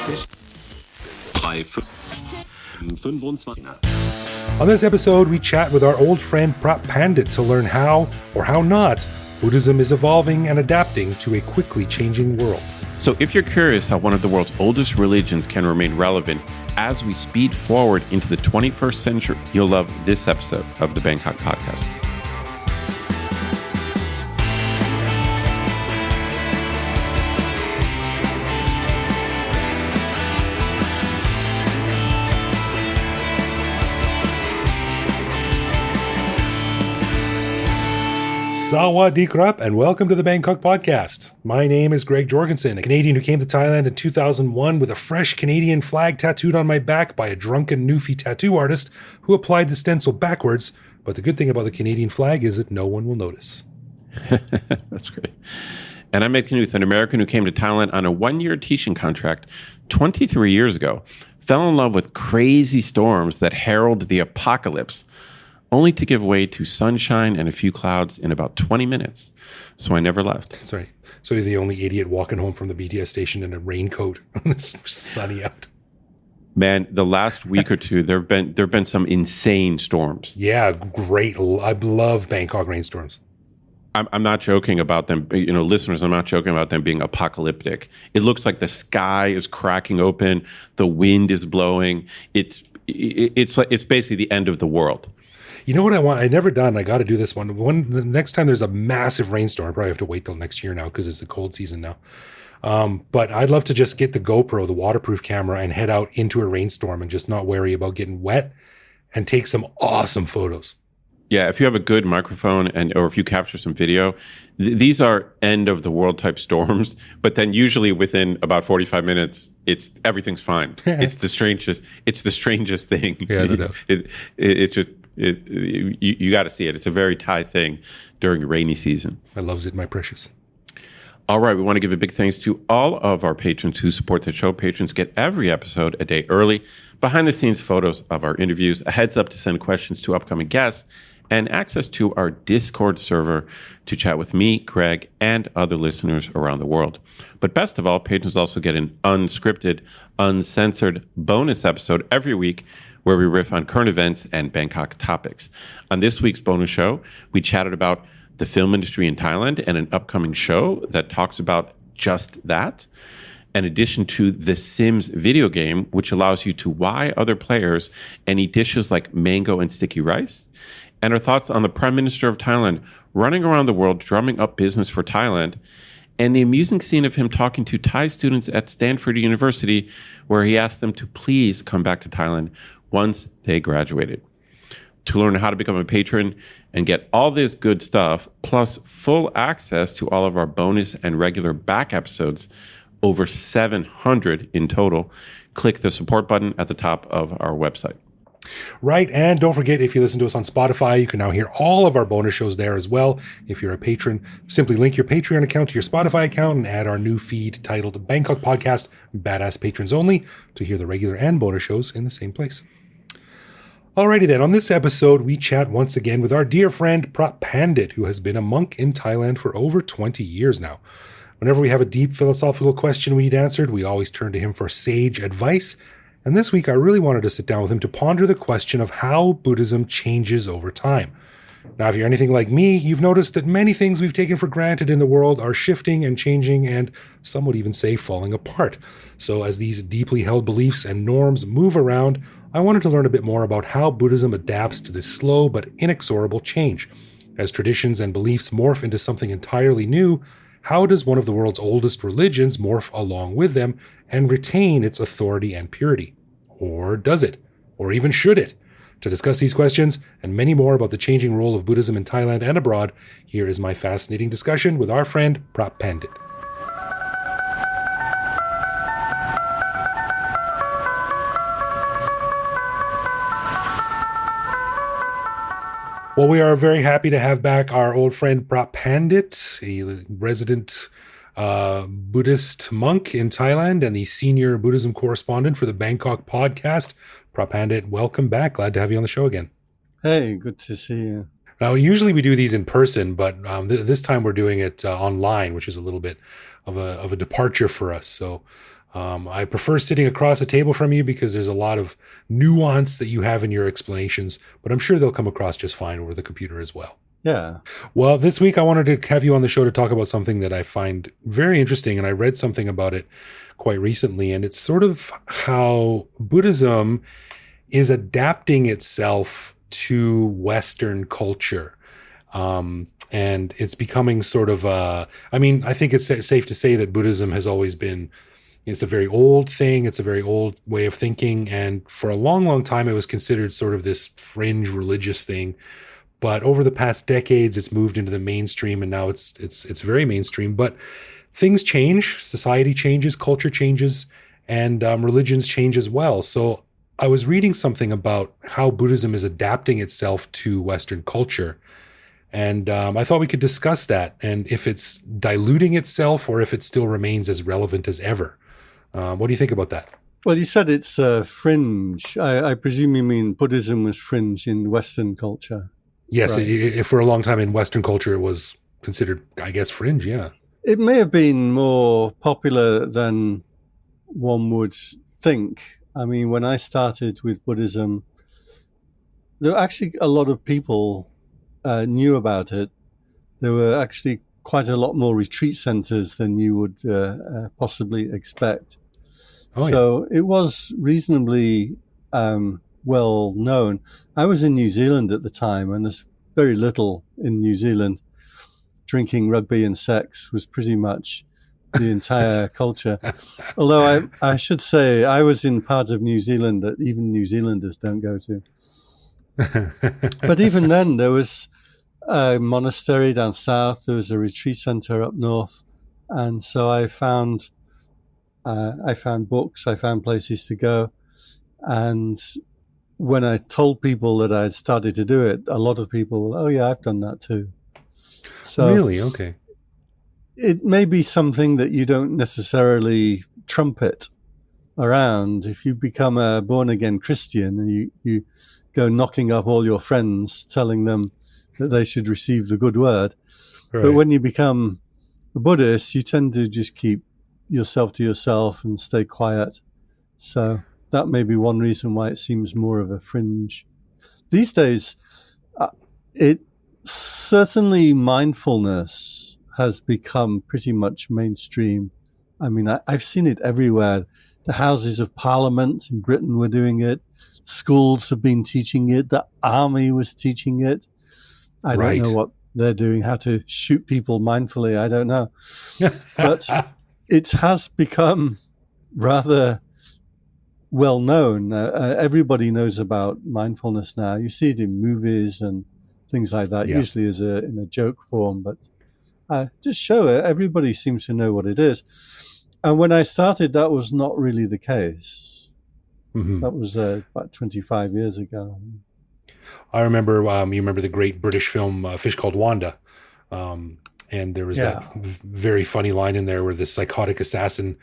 On this episode, we chat with our old friend Phra Pandit to learn how, or how not, Buddhism is evolving and adapting to a quickly changing world. So if you're curious how one of the world's oldest religions can remain relevant as we speed forward into the 21st century, you'll love this episode of the Bangkok Podcast. Sawadee krap, and welcome to the Bangkok Podcast. My name is Greg Jorgensen, a Canadian who came to Thailand in 2001 with a fresh Canadian flag tattooed on my back by a drunken Newfie tattoo artist who applied the stencil backwards. But the good thing about the Canadian flag is that no one will notice. That's great. And I'm Ed Knuth, an American who came to Thailand on a one-year teaching contract 23 years ago, fell in love with crazy storms that herald the apocalypse, only to give way to sunshine and a few clouds in about 20 minutes. So I never left. That's right. So you're the only idiot walking home from the BTS station in a raincoat when it's sunny out. Man, the last week or two, there've been some insane storms. Yeah, great. I love Bangkok rainstorms. I'm not joking about them, listeners, I'm not joking about them being apocalyptic. It looks like the sky is cracking open, the wind is blowing. It's basically the end of the world. You know what I want? I never done. I got to do this one. The next time there's a massive rainstorm, I probably have to wait till next year now because it's the cold season now. But I'd love to just get the GoPro, the waterproof camera, and head out into a rainstorm and just not worry about getting wet and take some awesome photos. Yeah, if you have a good microphone or if you capture some video, these are end of the world type storms. But then usually within about 45 minutes, everything's fine. It's the strangest thing. Yeah, no doubt. You got to see it. It's a very Thai thing during rainy season. I loves it, my precious. All right, we want to give a big thanks to all of our patrons who support the show. Patrons get every episode a day early, behind-the-scenes photos of our interviews, a heads up to send questions to upcoming guests, and access to our Discord server to chat with me, Greg, and other listeners around the world. But best of all, patrons also get an unscripted, uncensored bonus episode every week where we riff on current events and Bangkok topics. On this week's bonus show, we chatted about the film industry in Thailand and an upcoming show that talks about just that. In addition to the Sims video game, which allows you to why other players and eat dishes like mango and sticky rice. And our thoughts on the Prime Minister of Thailand running around the world drumming up business for Thailand, and the amusing scene of him talking to Thai students at Stanford University, where he asked them to please come back to Thailand once they graduated. To learn how to become a patron and get all this good stuff, plus full access to all of our bonus and regular back episodes, over 700 in total, click the support button at the top of our website. Right, and don't forget, if you listen to us on Spotify, you can now hear all of our bonus shows there as well. If you're a patron, simply link your Patreon account to your Spotify account and add our new feed titled Bangkok Podcast, Badass Patrons Only, to hear the regular and bonus shows in the same place. Alrighty then, on this episode, we chat once again with our dear friend Phra Pandit, who has been a monk in Thailand for over 20 years now. Whenever we have a deep philosophical question we need answered, we always turn to him for sage advice. And this week, I really wanted to sit down with him to ponder the question of how Buddhism changes over time. Now, if you're anything like me, you've noticed that many things we've taken for granted in the world are shifting and changing and some would even say falling apart. So as these deeply held beliefs and norms move around, I wanted to learn a bit more about how Buddhism adapts to this slow but inexorable change. As traditions and beliefs morph into something entirely new, how does one of the world's oldest religions morph along with them and retain its authority and purity? Or does it? Or even should it? To discuss these questions and many more about the changing role of Buddhism in Thailand and abroad, here is my fascinating discussion with our friend Phra Pandit. Well, we are very happy to have back our old friend Phra Pandit, a resident Buddhist monk in Thailand and the senior Buddhism correspondent for the Bangkok Podcast. Phra Pandit, welcome back. Glad to have you on the show again. Hey, good to see you. Now, usually we do these in person, but this time we're doing it online, which is a little bit of a departure for us. So I prefer sitting across a table from you because there's a lot of nuance that you have in your explanations, but I'm sure they'll come across just fine over the computer as well. Yeah. Well, this week I wanted to have you on the show to talk about something that I find very interesting, and I read something about it quite recently, and it's sort of how Buddhism is adapting itself to Western culture. And it's becoming sort of I think it's safe to say that Buddhism has always been, it's a very old thing. It's a very old way of thinking. And for a long, long time, it was considered sort of this fringe religious thing. But over the past decades, it's moved into the mainstream, and now it's very mainstream. But things change, society changes, culture changes, and religions change as well. So I was reading something about how Buddhism is adapting itself to Western culture. And I thought we could discuss that, and if it's diluting itself or if it still remains as relevant as ever. What do you think about that? Well, you said it's fringe. I presume you mean Buddhism was fringe in Western culture. Yes, Right. if for a long time in Western culture it was considered, I guess, fringe, yeah. It may have been more popular than one would think. I mean, when I started with Buddhism, there were actually a lot of people knew about it. There were actually quite a lot more retreat centers than you would possibly expect. Oh, So it was reasonably well known. I was in New Zealand at the time, and there's very little in New Zealand. Drinking, rugby, and sex was pretty much the entire culture. Although I should say I was in part of New Zealand that even New Zealanders don't go to. But even then, there was a monastery down south. There was a retreat center up north, and so I found books. I found places to go, and when I told people that I had started to do it, a lot of people were, "Oh yeah, I've done that too." So Really? Okay. it may be something that you don't necessarily trumpet around. If you become a born again Christian and you go knocking up all your friends, telling them that they should receive the good word. Right. But when you become a Buddhist, you tend to just keep yourself to yourself and stay quiet. So that may be one reason why it seems more of a fringe. These days, it certainly mindfulness has become pretty much mainstream. I mean, I've seen it everywhere. The Houses of Parliament in Britain were doing it. Schools have been teaching it. The army was teaching it. I Right. don't know what they're doing, how to shoot people mindfully. I don't know. But it has become rather well known. Everybody knows about mindfulness now. You see it in movies and things like that, Yeah. usually in a joke form. But just show it. Everybody seems to know what it is. And when I started, that was not really the case. Mhm. That was about 25 years ago. I remember, you remember the great British film Fish Called Wanda. And there was that very funny line in there where this psychotic assassin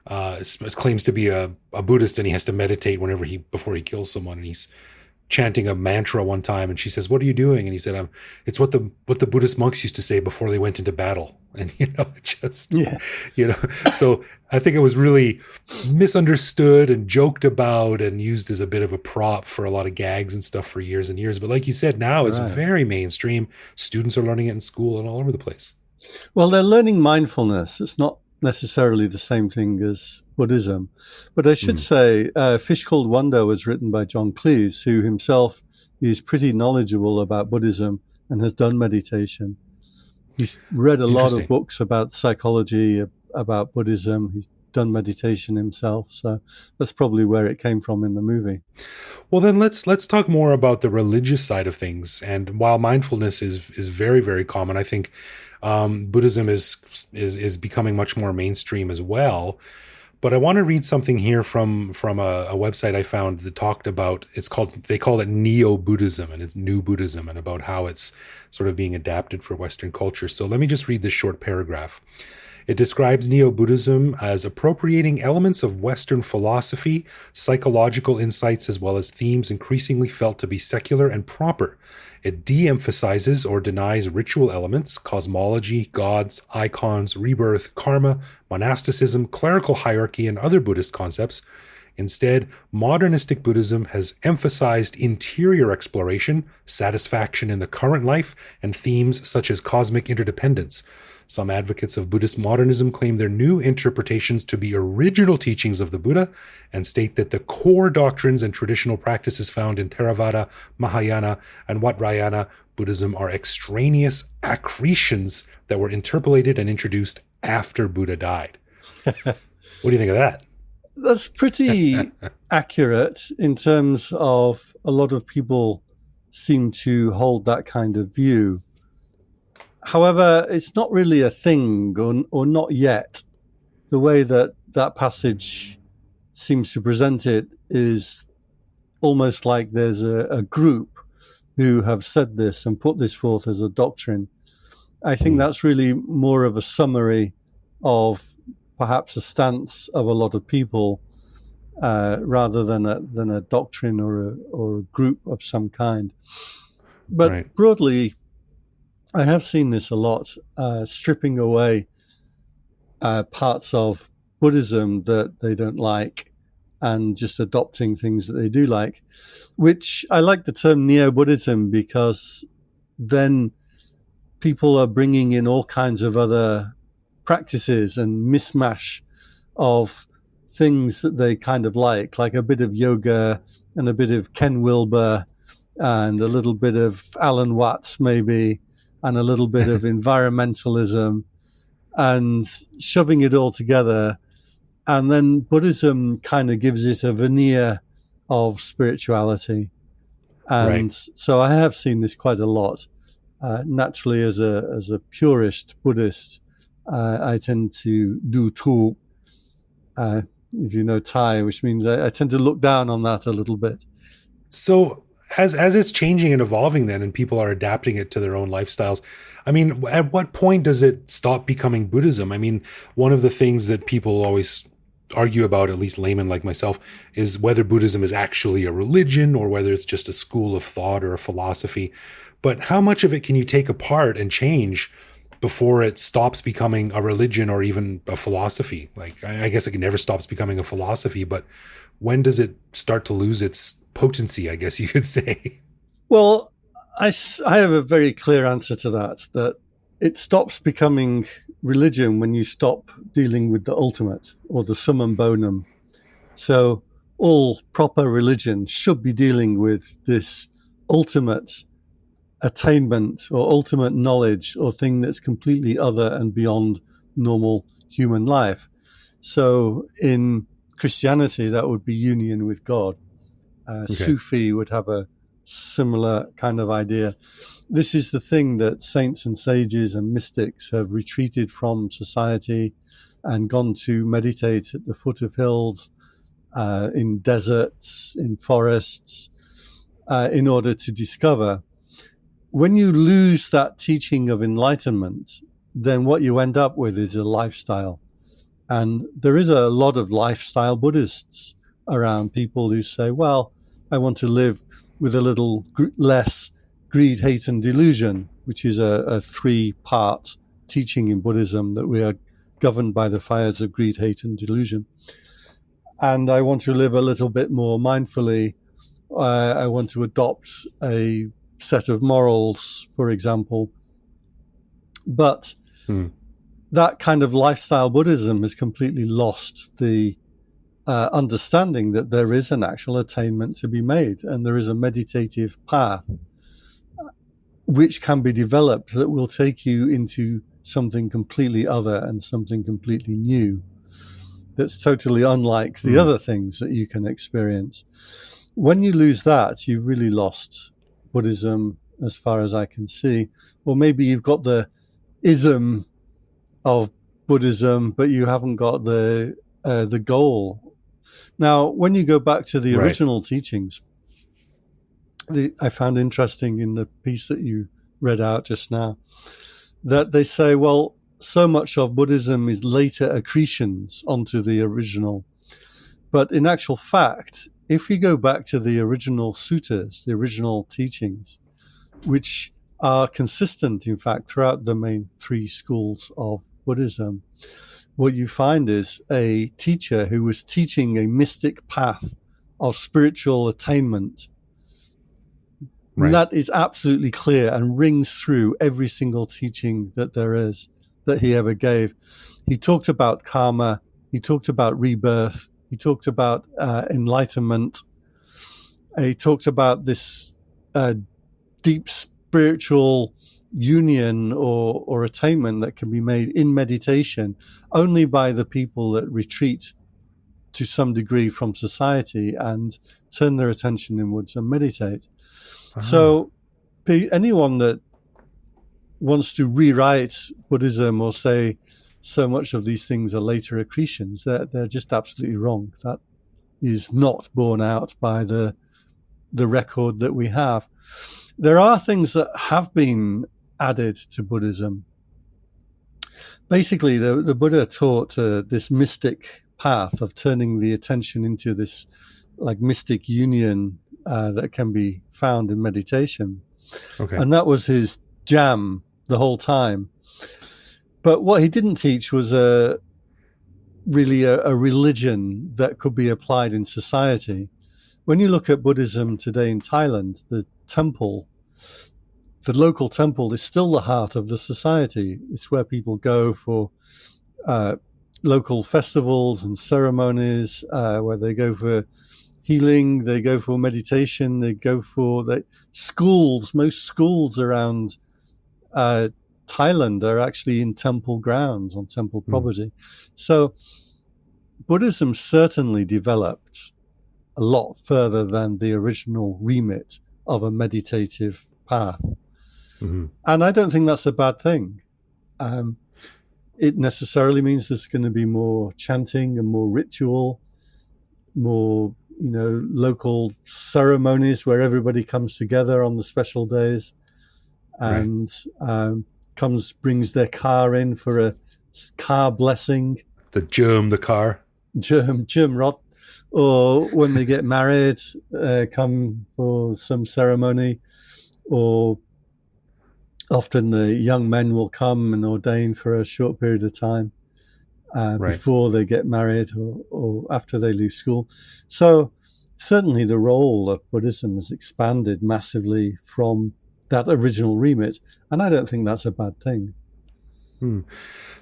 claims to be a Buddhist, and he has to meditate before he kills someone, and he's chanting a mantra one time, and she says, "What are you doing?" And he said, "It's what the Buddhist monks used to say before they went into battle." And so I think it was really misunderstood and joked about and used as a bit of a prop for a lot of gags and stuff for years and years. But like you said, now it's very mainstream. Students are learning it in school and all over the place. Well, they're learning mindfulness. It's not necessarily the same thing as Buddhism. But I should say, Fish Called Wanda was written by John Cleese, who himself is pretty knowledgeable about Buddhism and has done meditation. He's read a lot of books about psychology, about Buddhism. He's done meditation himself. So that's probably where it came from in the movie. Well, then let's talk more about the religious side of things. And while mindfulness is very, very common, I think Buddhism is becoming much more mainstream as well. But I want to read something here from a website I found that talked about, they call it Neo-Buddhism, and it's New Buddhism, and about how it's sort of being adapted for Western culture. So let me just read this short paragraph. It describes Neo-Buddhism as appropriating elements of Western philosophy, psychological insights, as well as themes increasingly felt to be secular and proper. It de-emphasizes or denies ritual elements, cosmology, gods, icons, rebirth, karma, monasticism, clerical hierarchy, and other Buddhist concepts. Instead, modernistic Buddhism has emphasized interior exploration, satisfaction in the current life, and themes such as cosmic interdependence. Some advocates of Buddhist modernism claim their new interpretations to be original teachings of the Buddha and state that the core doctrines and traditional practices found in Theravada, Mahayana, and Vajrayana Buddhism are extraneous accretions that were interpolated and introduced after Buddha died. What do you think of that? That's pretty accurate in terms of a lot of people seem to hold that kind of view. However, it's not really a thing, or not yet. The way that that passage seems to present it is almost like there's a group who have said this and put this forth as a doctrine. I think that's really more of a summary of perhaps a stance of a lot of people, rather than a doctrine or a group of some kind. But broadly, I have seen this a lot, stripping away parts of Buddhism that they don't like and just adopting things that they do like, which I like the term Neo-Buddhism, because then people are bringing in all kinds of other practices and mishmash of things that they kind of like a bit of yoga and a bit of Ken Wilber and a little bit of Alan Watts maybe, and a little bit of environmentalism, and shoving it all together. And then Buddhism kind of gives it a veneer of spirituality. And so I have seen this quite a lot. Naturally, as a purist Buddhist, I tend to do tu, if you know Thai, which means I tend to look down on that a little bit. So as it's changing and evolving then, and people are adapting it to their own lifestyles, I mean, at what point does it stop becoming Buddhism? I mean, one of the things that people always argue about, at least laymen like myself, is whether Buddhism is actually a religion or whether it's just a school of thought or a philosophy. But how much of it can you take apart and change before it stops becoming a religion or even a philosophy? Like, I guess it never stops becoming a philosophy, but when does it start to lose its potency, I guess you could say? Well, I have a very clear answer to that it stops becoming religion when you stop dealing with the ultimate or the summum bonum. So all proper religion should be dealing with this ultimate attainment or ultimate knowledge or thing that's completely other and beyond normal human life. So in Christianity, that would be union with God. Sufi would have a similar kind of idea. This is the thing that saints and sages and mystics have retreated from society and gone to meditate at the foot of hills, in deserts, in forests, in order to discover. When you lose that teaching of enlightenment, then what you end up with is a lifestyle. And there is a lot of lifestyle Buddhists around, people who say, well, I want to live with a little less greed, hate, and delusion, which is a three-part teaching in Buddhism, that we are governed by the fires of greed, hate, and delusion. And I want to live a little bit more mindfully. I want to adopt a set of morals, for example. But that kind of lifestyle Buddhism has completely lost the understanding that there is an actual attainment to be made, and there is a meditative path which can be developed that will take you into something completely other and something completely new that's totally unlike the other things that you can experience. When you lose that, you've really lost Buddhism as far as I can see. Or maybe you've got the ism of Buddhism, but you haven't got the goal. Now, when you go back to the original teachings, I found interesting in the piece that you read out just now, that they say, well, so much of Buddhism is later accretions onto the original. But in actual fact, if we go back to the original suttas, the original teachings, which are consistent, in fact, throughout the main three schools of Buddhism, what you find is a teacher who was teaching a mystic path of spiritual attainment. Right. That is absolutely clear and rings through every single teaching that there is, that he ever gave. He talked about karma. He talked about rebirth. He talked about enlightenment. He talked about this deep spiritual union or attainment that can be made in meditation only by the people that retreat to some degree from society and turn their attention inwards and meditate. So anyone that wants to rewrite Buddhism or say so much of these things are later accretions, they're just absolutely wrong. That is not borne out by the record that we have. There are things that have been added to Buddhism. Basically, the Buddha taught this mystic path of turning the attention into this like mystic union that can be found in meditation. Okay. And that was his jam the whole time. But what he didn't teach was really a religion that could be applied in society. When you look at Buddhism today in Thailand, the local temple is still the heart of the society. It's where people go for local festivals and ceremonies, where they go for healing, they go for meditation, they go for schools. Most schools around Thailand are actually in temple grounds, on temple property. So Buddhism certainly developed a lot further than the original remit of a meditative path. Mm-hmm. And I don't think that's a bad thing. It necessarily means there's going to be more chanting and more ritual, more, local ceremonies where everybody comes together on the special days and brings their car in for a car blessing. The car. Germ rot. Or when they get married, come for some ceremony, or often the young men will come and ordain for a short period of time before they get married or after they leave school. So certainly the role of Buddhism has expanded massively from that original remit, and I don't think that's a bad thing.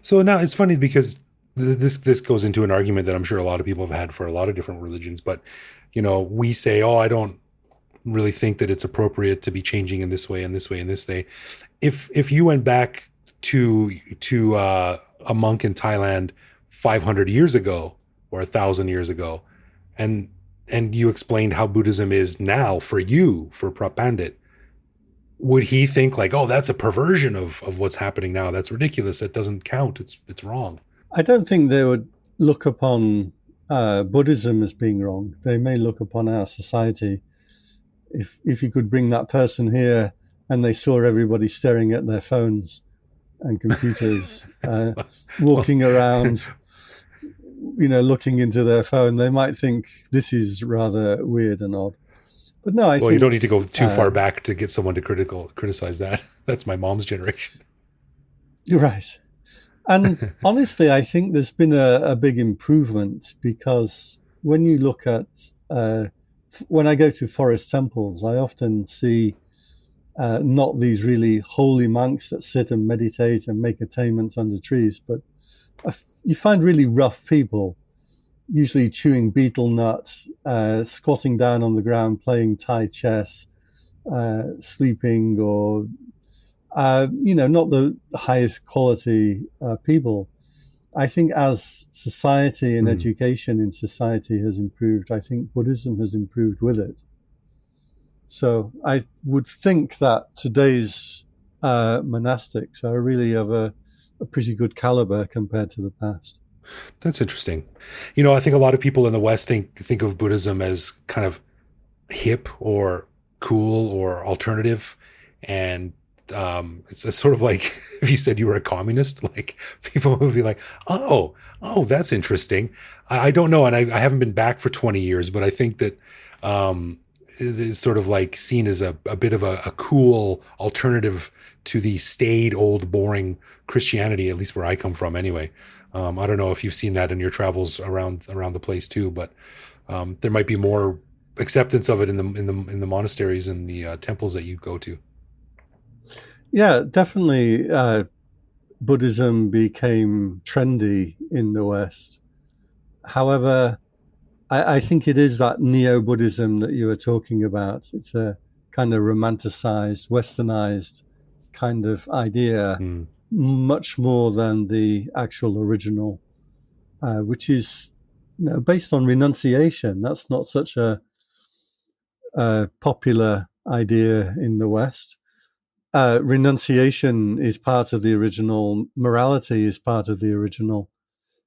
So now it's funny because this goes into an argument that I'm sure a lot of people have had for a lot of different religions, but we say, I don't really think that it's appropriate to be changing in this way and this way and this way. If you went back to a monk in Thailand 500 years ago or 1,000 years ago, and you explained how Buddhism is now for Phra Pandit, would he think like, that's a perversion of what's happening now? That's ridiculous. It doesn't count. It's wrong. I don't think they would look upon Buddhism as being wrong. They may look upon our society. If you could bring that person here and they saw everybody staring at their phones and computers, walking around, looking into their phone, they might think this is rather weird and odd. But no, I think... Well, you don't need to go too far back to get someone to criticize that. That's my mom's generation. You're right. And honestly, I think there's been a big improvement, because when you look at, when I go to forest temples, I often see not these really holy monks that sit and meditate and make attainments under trees, but you find really rough people, usually chewing betel nut, squatting down on the ground, playing Thai chess, sleeping, or not the highest quality people. I think as society and education in society has improved, I think Buddhism has improved with it. So I would think that today's monastics are really of a pretty good caliber compared to the past. That's interesting. I think a lot of people in the West think of Buddhism as kind of hip or cool or alternative, and it's sort of like if you said you were a communist, like people would be like, oh, that's interesting. I don't know. And I haven't been back for 20 years, but I think that, it's sort of like seen as a bit of a cool alternative to the staid, old, boring Christianity, at least where I come from anyway. I don't know if you've seen that in your travels around the place too, but there might be more acceptance of it in the monasteries and the temples that you go to. Yeah, definitely. Buddhism became trendy in the West. However, I think it is that Neo-Buddhism that you were talking about. It's a kind of romanticized, westernized kind of idea, much more than the actual original, which is based on renunciation. That's not such a popular idea in the West. Renunciation is part of the original. Morality is part of the original.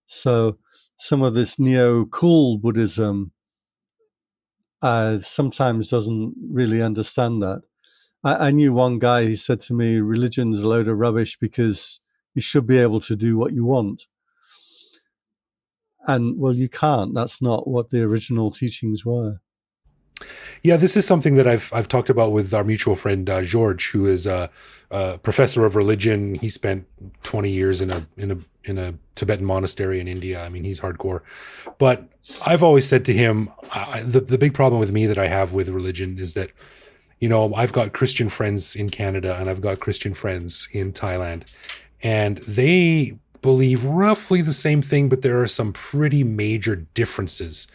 So some of this neo-cool Buddhism sometimes doesn't really understand that. I knew one guy, he said to me, religion's a load of rubbish because you should be able to do what you want. And, well, you can't. That's not what the original teachings were. Yeah, this is something that I've talked about with our mutual friend George, who is a professor of religion. He spent 20 years in a Tibetan monastery in India. I mean, he's hardcore. But I've always said to him, the big problem with me that I have with religion is that, I've got Christian friends in Canada and I've got Christian friends in Thailand, and they believe roughly the same thing, but there are some pretty major differences.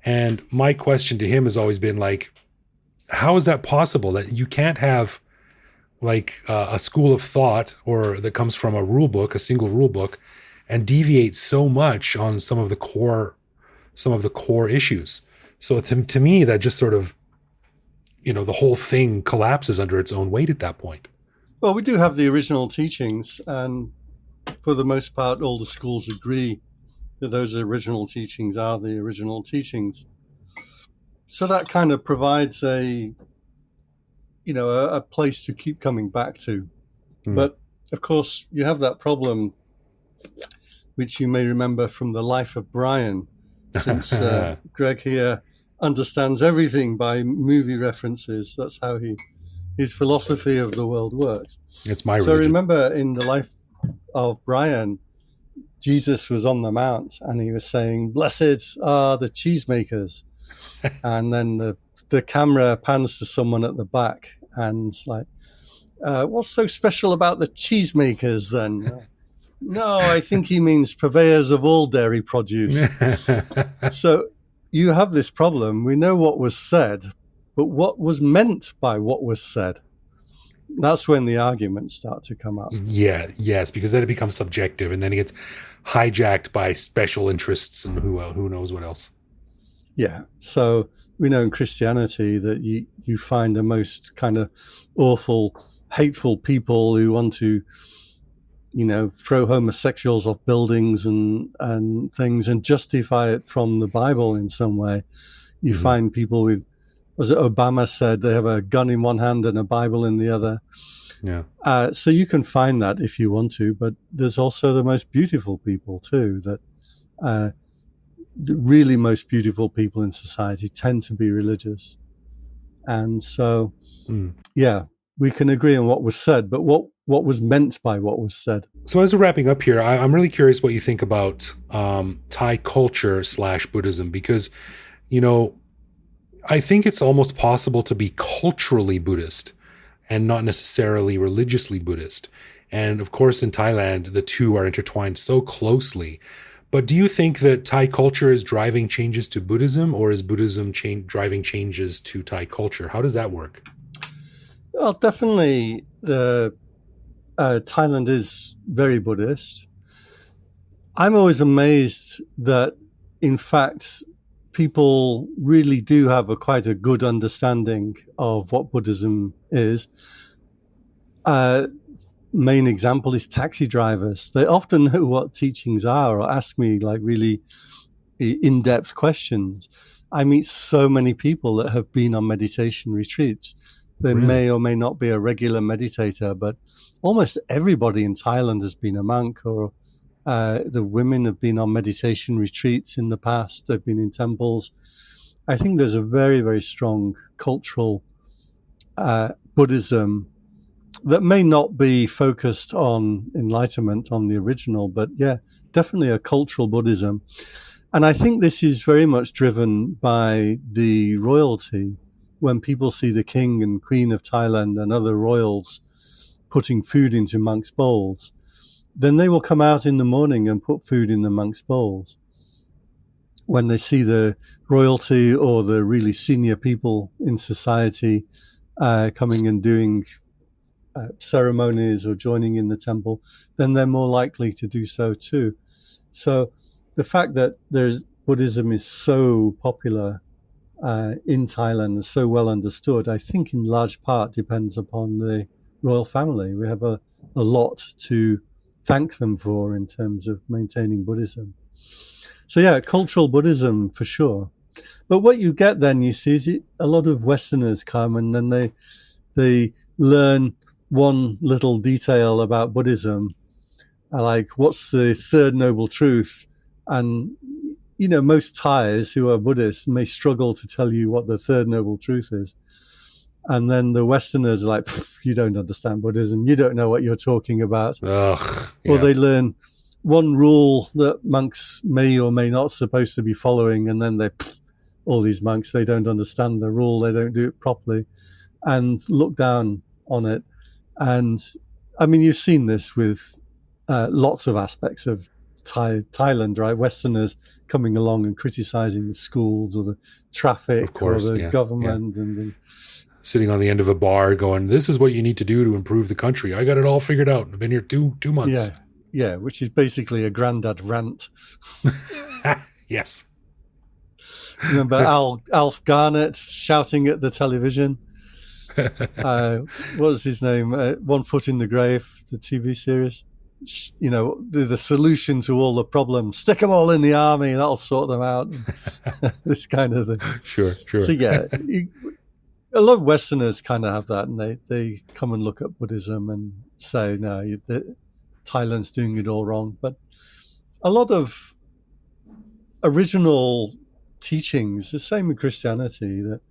And my question to him has always been like, how is that possible that you can't have like a school of thought or that comes from a rule book, a single rule book, and deviate so much on some of the core issues? So to me, that just sort of, the whole thing collapses under its own weight at that point. Well, we do have the original teachings, and for the most part, all the schools agree that those original teachings are the original teachings. So that kind of provides a place to keep coming back to. But of course, you have that problem, which you may remember from the life of Brian, since Greg here understands everything by movie references. That's how his philosophy of the world works. It's my religion. So remember, in the life of Brian, Jesus was on the mount and he was saying, "Blessed are the cheesemakers." And then the camera pans to someone at the back and it's like, what's so special about the cheesemakers then? No, I think he means purveyors of all dairy produce. So you have this problem. We know what was said, but what was meant by what was said? That's when the arguments start to come up. Yeah, yes, because then it becomes subjective and then it gets hijacked by special interests and who knows what else. Yeah. So we know in Christianity that you find the most kind of awful, hateful people who want to, throw homosexuals off buildings and things and justify it from the Bible in some way. You find people with, was it Obama said, they have a gun in one hand and a Bible in the other. Yeah. So you can find that if you want to, but there's also the most beautiful people too, that the really most beautiful people in society tend to be religious. And so, yeah, we can agree on what was said, but what was meant by what was said. So as we're wrapping up here, I'm really curious what you think about Thai culture / Buddhism, because, I think it's almost possible to be culturally Buddhist and not necessarily religiously Buddhist. And of course, in Thailand, the two are intertwined so closely. But do you think that Thai culture is driving changes to Buddhism, or is Buddhism driving changes to Thai culture? How does that work? Well, definitely, Thailand is very Buddhist. I'm always amazed that, in fact, people really do have quite a good understanding of what Buddhism is. Main example is taxi drivers. They often know what teachings are or ask me like really in-depth questions. I meet so many people that have been on meditation retreats They Really? may or may not be a regular meditator, but almost everybody in Thailand has been a monk, or the women have been on meditation retreats in the past. They've been in temples. I think there's a very, very strong cultural Buddhism that may not be focused on enlightenment, on the original, but yeah, definitely a cultural Buddhism. And I think this is very much driven by the royalty. When people see the king and queen of Thailand and other royals putting food into monks' bowls, then they will come out in the morning and put food in the monks' bowls. When they see the royalty or the really senior people in society coming and doing ceremonies or joining in the temple, then they're more likely to do so too. So the fact that Buddhism is so popular in Thailand and so well understood, I think in large part depends upon the royal family. We have a lot to thank them for in terms of maintaining Buddhism. So yeah, cultural Buddhism for sure. But what you get then, you see, is a lot of Westerners come and then they learn one little detail about Buddhism, like what's the third noble truth? And, you know, most Thais who are Buddhists may struggle to tell you what the third noble truth is. And then the Westerners are like, you don't understand Buddhism. You don't know what you're talking about. Ugh, yeah. Or they learn one rule that monks may or may not supposed to be following. And then all these monks, they don't understand the rule. They don't do it properly and look down on it. And I mean, you've seen this with lots of aspects of Thailand, right? Westerners coming along and criticizing the schools or the traffic, of course, or the government, and sitting on the end of a bar going, this is what you need to do to improve the country. I got it all figured out. I've been here two months. Yeah, which is basically a granddad rant. Yes. Remember Alf Garnett shouting at the television? What was his name? One Foot in the Grave, the TV series. You know, the solution to all the problems. Stick them all in the army, that'll sort them out. This kind of thing. Sure. So yeah, a lot of Westerners kind of have that, and they come and look at Buddhism and say, no, Thailand's doing it all wrong. But a lot of original teachings, the same with Christianity, that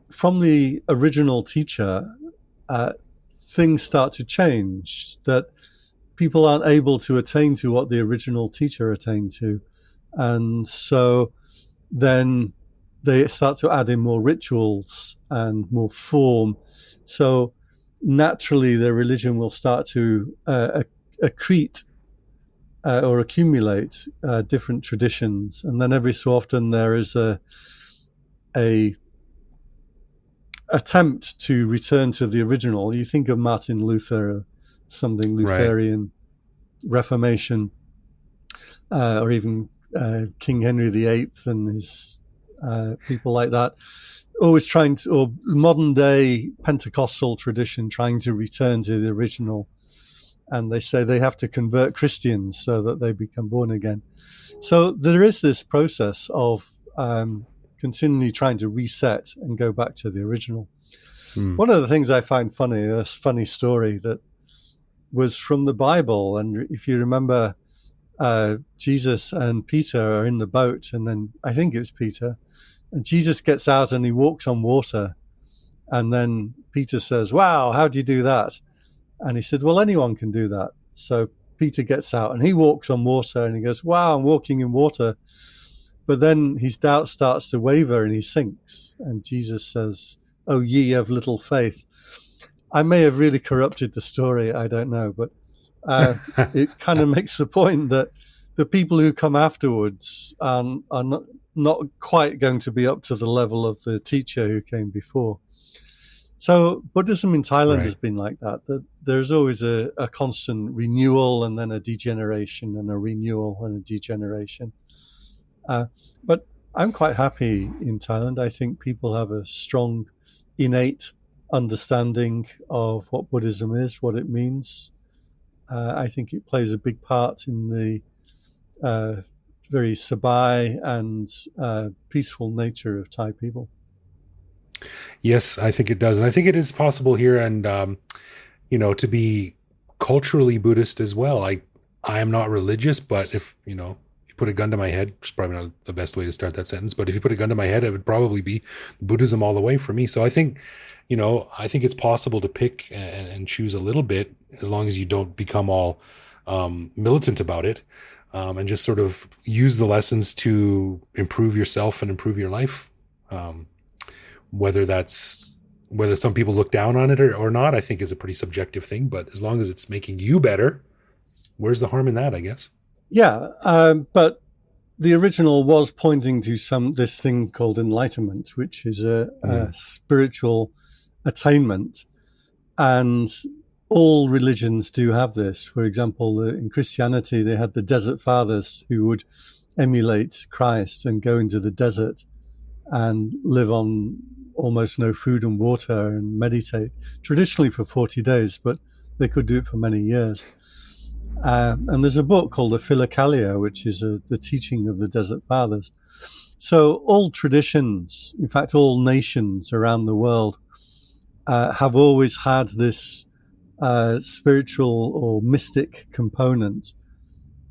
from the original teacher, things start to change, that people aren't able to attain to what the original teacher attained to. And so then they start to add in more rituals and more form. So naturally their religion will start to accrete or accumulate different traditions. And then every so often there is a attempt to return to the original. You think of Martin Luther, something Lutheran, Reformation, or even King Henry VIII and his people like that, always trying to, or modern day Pentecostal tradition, trying to return to the original. And they say they have to convert Christians so that they become born again. So there is this process of continually trying to reset and go back to the original. One of the things I find funny, a funny story that was from the Bible. And if you remember, Jesus and Peter are in the boat, and then I think it's Peter, and Jesus gets out and he walks on water. And then Peter says, wow, how do you do that? And he said, well, anyone can do that. So Peter gets out and he walks on water and he goes, wow, I'm walking in water. But then his doubt starts to waver and he sinks. And Jesus says, oh, ye of little faith. I may have really corrupted the story. I don't know. But it kind of makes the point that the people who come afterwards are not quite going to be up to the level of the teacher who came before. So Buddhism in Thailand has been like that there's always a constant renewal and then a degeneration and a renewal and a degeneration. But I'm quite happy in Thailand. I think people have a strong, innate understanding of what Buddhism is, what it means. I think it plays a big part in the very sabai and peaceful nature of Thai people. Yes, I think it does. And I think it is possible here and, to be culturally Buddhist as well. I am not religious, but if, you put a gun to my head, which is probably not the best way to start that sentence, but if you put a gun to my head, it would probably be Buddhism all the way for me. So I think it's possible to pick and choose a little bit as long as you don't become all militant about it, and just sort of use the lessons to improve yourself and improve your life. Whether some people look down on it or not, I think is a pretty subjective thing. But as long as it's making you better, where's the harm in that, I guess? Yeah, but the original was pointing to this thing called enlightenment, which is a spiritual attainment, and all religions do have this. For example, in Christianity, they had the desert fathers who would emulate Christ and go into the desert and live on almost no food and water and meditate, traditionally for 40 days, but they could do it for many years. And there's a book called the Philokalia, which is the teaching of the Desert Fathers. So all traditions, in fact, all nations around the world, have always had this spiritual or mystic component,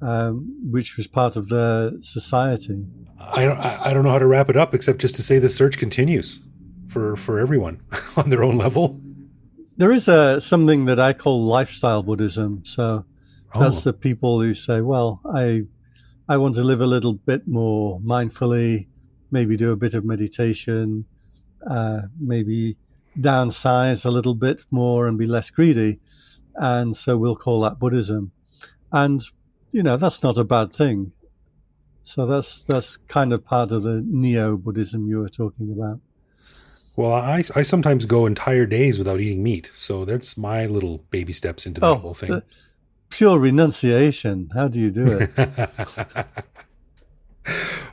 which was part of their society. I don't know how to wrap it up except just to say the search continues for everyone on their own level. There is something that I call lifestyle Buddhism. So that's the people who say, well, I want to live a little bit more mindfully, maybe do a bit of meditation, maybe downsize a little bit more and be less greedy. And so we'll call that Buddhism. And, that's not a bad thing. So that's kind of part of the Neo-Buddhism you were talking about. Well, I sometimes go entire days without eating meat. So that's my little baby steps into that whole thing. Pure renunciation. How do you do it?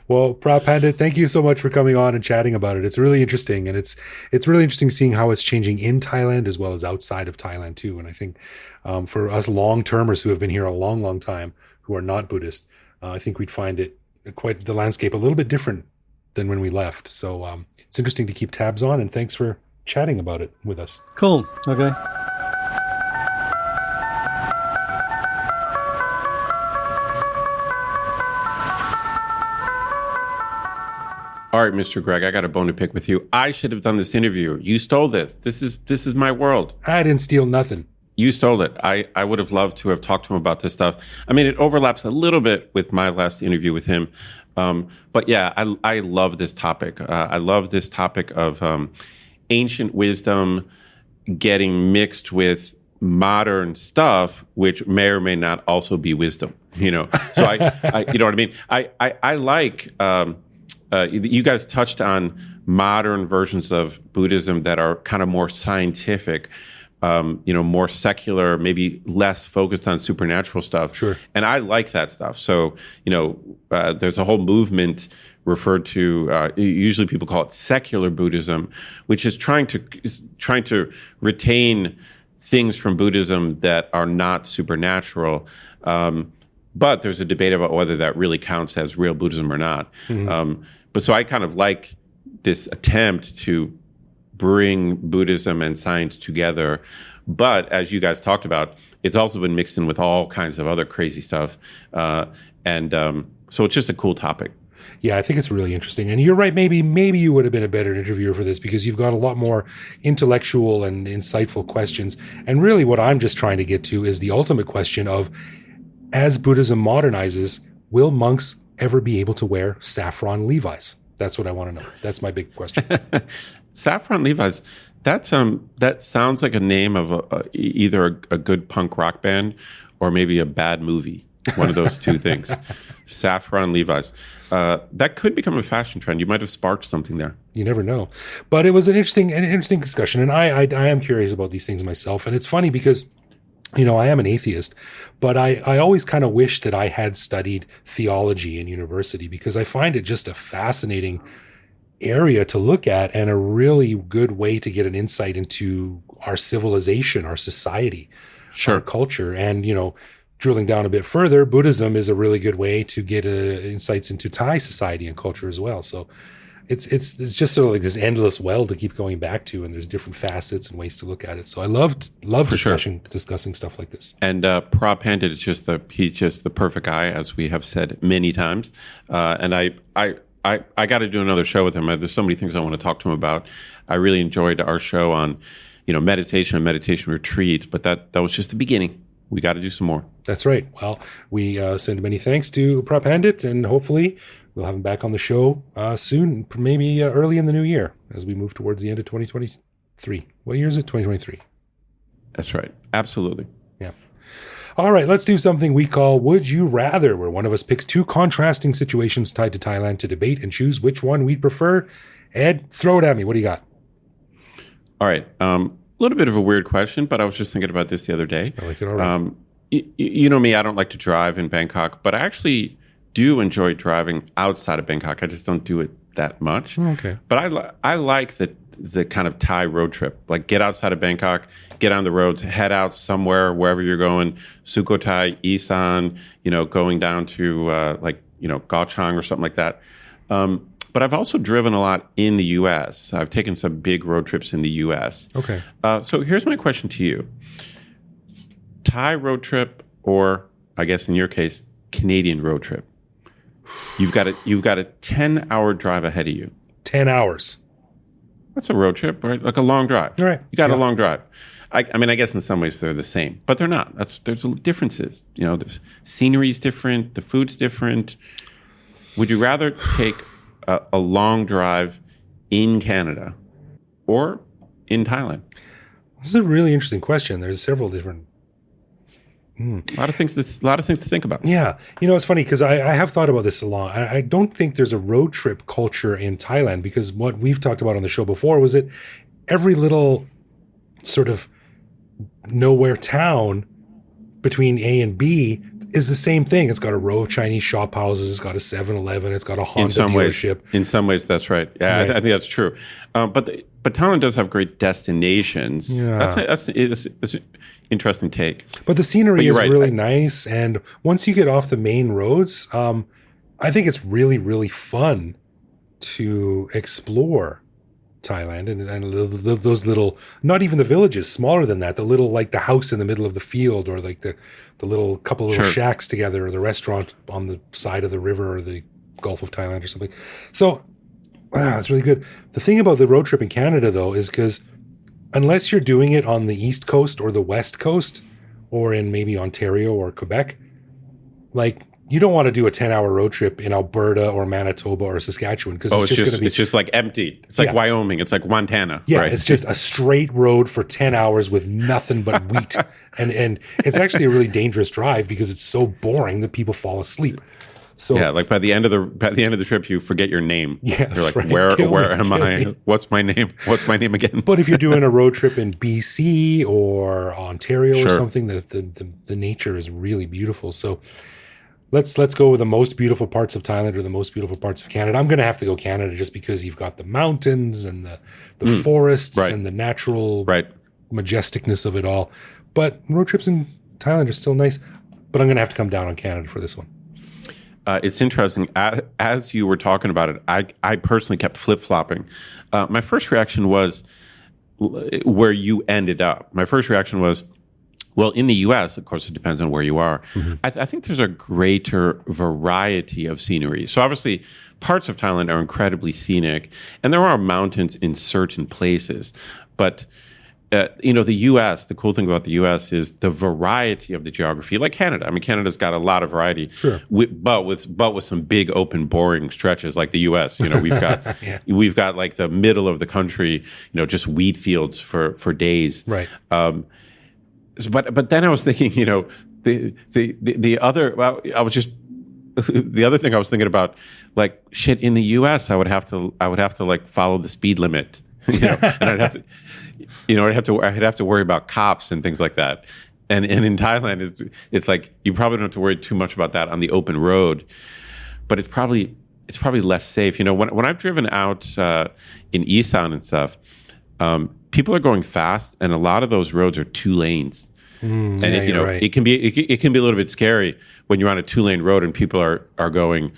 Well, Phra Pandit, thank you so much for coming on and chatting about it. It's really interesting. And it's really interesting seeing how it's changing in Thailand as well as outside of Thailand too. And I think for us long-termers who have been here a long, long time, who are not Buddhist, I think we'd find it quite the landscape a little bit different than when we left. So it's interesting to keep tabs on, and thanks for chatting about it with us. Cool. Okay. All right, Mr. Greg, I got a bone to pick with you. I should have done this interview. You stole this. This is my world. I didn't steal nothing. You stole it. I would have loved to have talked to him about this stuff. I mean, it overlaps a little bit with my last interview with him. But yeah, I love this topic. I love this topic of ancient wisdom getting mixed with modern stuff, which may or may not also be wisdom. So I you know what I mean? I like. You guys touched on modern versions of Buddhism that are kind of more scientific, more secular, maybe less focused on supernatural stuff. Sure. And I like that stuff. So, there's a whole movement referred to, usually people call it secular Buddhism, which is trying to retain things from Buddhism that are not supernatural. But there's a debate about whether that really counts as real Buddhism or not. Mm-hmm. But so I kind of like this attempt to bring Buddhism and science together. But as you guys talked about, it's also been mixed in with all kinds of other crazy stuff. So it's just a cool topic. Yeah, I think it's really interesting. And you're right, maybe you would have been a better interviewer for this because you've got a lot more intellectual and insightful questions. And really what I'm just trying to get to is the ultimate question of, as Buddhism modernizes, will monks ever be able to wear saffron Levi's? That's what I want to know. That's my big question. Saffron Levi's. That sounds like a name of either a good punk rock band or maybe a bad movie. One of those two things. Saffron Levi's. That could become a fashion trend. You might have sparked something there. You never know. But it was an interesting discussion, and I am curious about these things myself. And it's funny because I am an atheist, but I always kind of wish that I had studied theology in university because I find it just a fascinating area to look at and a really good way to get an insight into our civilization, our society, sure, our culture. And, drilling down a bit further, Buddhism is a really good way to get insights into Thai society and culture as well. So it's just sort of like this endless well to keep going back to, and there's different facets and ways to look at it. So I love discussing stuff like this. And Phra Pandit is he's just the perfect guy, as we have said many times. And I got to do another show with him. There's so many things I want to talk to him about. I really enjoyed our show on, meditation and meditation retreats, but that was just the beginning. We got to do some more. That's right. Well, we send many thanks to Phra Pandit, and hopefully we'll have him back on the show soon, maybe early in the new year as we move towards the end of 2023. What year is it? 2023. That's right. Absolutely. Yeah. All right, let's do something we call Would You Rather, where one of us picks two contrasting situations tied to Thailand to debate and choose which one we'd prefer. Ed, throw it at me. What do you got? All right. A little bit of a weird question, but I was just thinking about this the other day. I like it already. You know me, I don't like to drive in Bangkok, but I actually do enjoy driving outside of Bangkok. I just don't do it that much. Okay. But I like the kind of Thai road trip. Like get outside of Bangkok, get on the roads, head out somewhere, wherever you're going, Sukhothai, Isan, going down to Gauchang or something like that. But I've also driven a lot in the U.S. I've taken some big road trips in the U.S. Okay. So here's my question to you. Thai road trip, or I guess in your case, Canadian road trip. You've got a 10-hour drive ahead of you. 10 hours. That's a road trip, right? Like a long drive. All right. You got a long drive. I mean, I guess in some ways they're the same, but they're not. There's differences. The scenery's different. The food's different. Would you rather take a long drive in Canada or in Thailand? This is a really interesting question. There's several different. A lot of things to think about. Yeah. It's funny because I have thought about this a lot. I don't think there's a road trip culture in Thailand, because what we've talked about on the show before was that every little sort of nowhere town between A and B is the same thing. It's got a row of Chinese shop houses. It's got a 7-Eleven. It's got a Honda dealership. In some ways, that's right. Yeah, right. I think that's true. But Thailand does have great destinations. Yeah. That's an interesting take. But the scenery is right. really nice. And once you get off the main roads, I think it's really, really fun to explore Thailand and those little, not even the villages, smaller than that, the little, like the house in the middle of the field, or like the little couple of little shacks together, or the restaurant on the side of the river or the Gulf of Thailand or something. So it's really good. The thing about the road trip in Canada, though, is because unless you're doing it on the East Coast or the West Coast, or in maybe Ontario or Quebec, like, you don't want to do a 10-hour road trip in Alberta or Manitoba or Saskatchewan, because it's just going to be... It's just like empty. It's like Wyoming. It's like Montana. Yeah, right? It's just a straight road for 10 hours with nothing but wheat. and it's actually a really dangerous drive because it's so boring that people fall asleep. So like by the end of the trip, you forget your name. Yeah, you're like, right. where am I? What's my name? What's my name again? But if you're doing a road trip in BC or Ontario or something, the nature is really beautiful. So let's go with the most beautiful parts of Thailand or the most beautiful parts of Canada. I'm going to have to go Canada just because you've got the mountains and the forests and the natural majesticness of it all. But road trips in Thailand are still nice. But I'm going to have to come down on Canada for this one. It's interesting. As you were talking about it, I personally kept flip-flopping. My first reaction was where you ended up. My first reaction was, well, in the U.S., of course, it depends on where you are. Mm-hmm. I think there's a greater variety of scenery. So obviously, parts of Thailand are incredibly scenic, and there are mountains in certain places. But the U.S., the cool thing about the U.S. is the variety of the geography, like Canada. I mean, Canada's got a lot of variety, sure. but with some big, open, boring stretches like the U.S. We've got we've got like the middle of the country, just wheat fields for days. Right. But then I was thinking, the other. Well, the other thing I was thinking about, like, shit, in the U.S. I would have to like follow the speed limit, and I'd have to. I'd have to worry about cops and things like that. And in Thailand, it's like you probably don't have to worry too much about that on the open road, but it's probably less safe. When I've driven out in Isan and stuff, people are going fast, and a lot of those roads are 2 lanes. And yeah, it, you're right. it can be a little bit scary when you're on a 2-lane road and people are going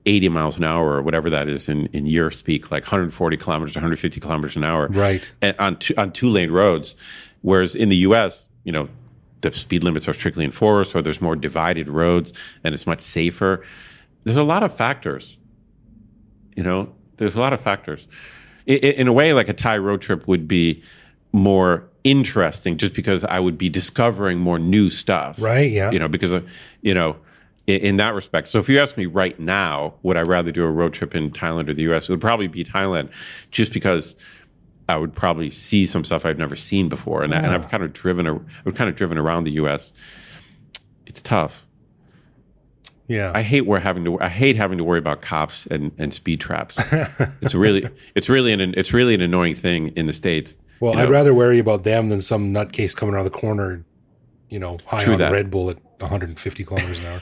80 miles an hour or whatever that is in year speak, like 140 kilometers, 150 kilometers an hour, Right. and on 2-lane roads. Whereas in the U.S., the speed limits are strictly enforced, or there's more divided roads, and it's much safer. There's a lot of factors. There's a lot of factors. In a way, like a Thai road trip would be more interesting, just because I would be discovering more new stuff. Right. Yeah. Because in that respect. So if you ask me right now, would I rather do a road trip in Thailand or the U.S., it would probably be Thailand, just because I would probably see some stuff I've never seen before, and I've kind of driven around the U.S. It's tough. Yeah. I hate having to worry about cops and speed traps. It's really an annoying thing in the States. Well, I'd rather worry about them than some nutcase coming around the corner, high on Red Bull at 150 kilometers an hour.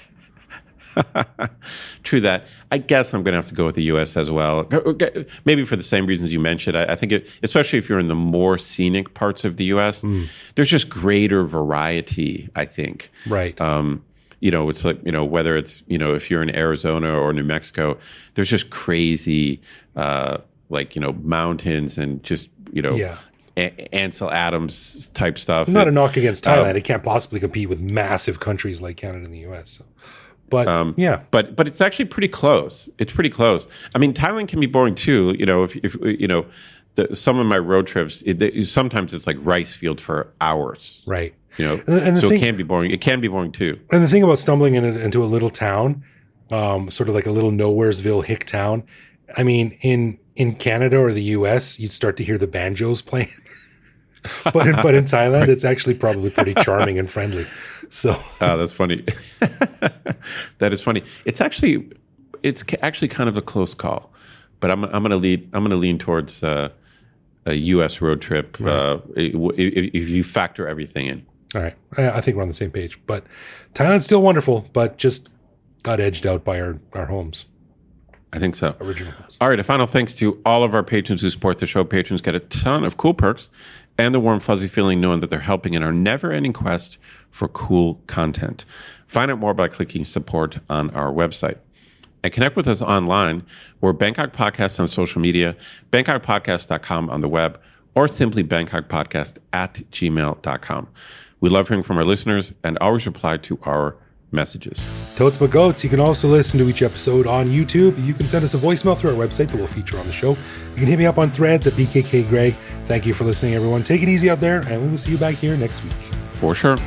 True that. I guess I'm going to have to go with the U.S. as well. Maybe for the same reasons you mentioned. I think, especially if you're in the more scenic parts of the U.S., there's just greater variety, I think. Right. It's like, whether it's, if you're in Arizona or New Mexico, there's just crazy, mountains and just, Ansel Adams type stuff. Not a knock against Thailand. It can't possibly compete with massive countries like Canada and the U.S. So. But yeah, but it's actually pretty close. It's pretty close. I mean, Thailand can be boring too. If some of my road trips, sometimes it's like rice field for hours. Right. And so it can be boring. It can be boring too. And the thing about stumbling into a little town, sort of like a little nowheresville hick town. I mean, in Canada or the U.S., you'd start to hear the banjos playing. but in Thailand, it's actually probably pretty charming and friendly. So that's funny. That is funny. It's actually kind of a close call, but I'm going to lean towards a U.S. road trip, right, if you factor everything in. All right, I think we're on the same page. But Thailand's still wonderful, but just got edged out by our homes. I think so. Original homes. All right. A final thanks to all of our patrons who support the show. Patrons get a ton of cool perks and the warm, fuzzy feeling knowing that they're helping in our never-ending quest for cool content. Find out more by clicking support on our website. And connect with us online. We're Bangkok Podcast on social media, bangkokpodcast.com on the web, or simply bangkokpodcast@gmail.com. We love hearing from our listeners and always reply to our messages. Totes but goats. You can also listen to each episode on YouTube. You can send us a voicemail through our website that we'll feature on the show. You can hit me up on Threads at BKK Greg. Thank you for listening, everyone. Take it easy out there, and we will see you back here next week. For sure.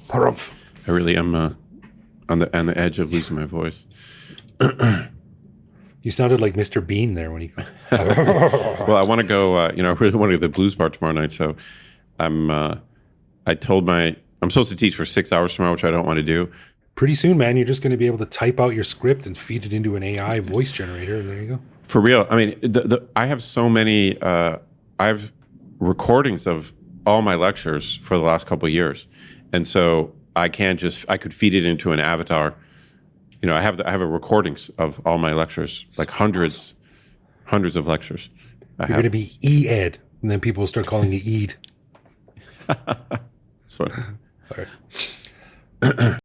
Harumph. I really am on the edge of losing my voice. You sounded like Mr. Bean there when you go. Well, I want to go. I really want to go to the blues bar tomorrow night. So I'm supposed to teach for 6 hours tomorrow, which I don't want to do. Pretty soon, man, you're just going to be able to type out your script and feed it into an AI voice generator, and there you go. For real. I mean, I have so many. I have recordings of all my lectures for the last couple of years, and so I could feed it into an avatar. I have recordings of all my lectures, like hundreds of lectures. You're going to be E-Ed, and then people will start calling you Eid. It's funny. All right.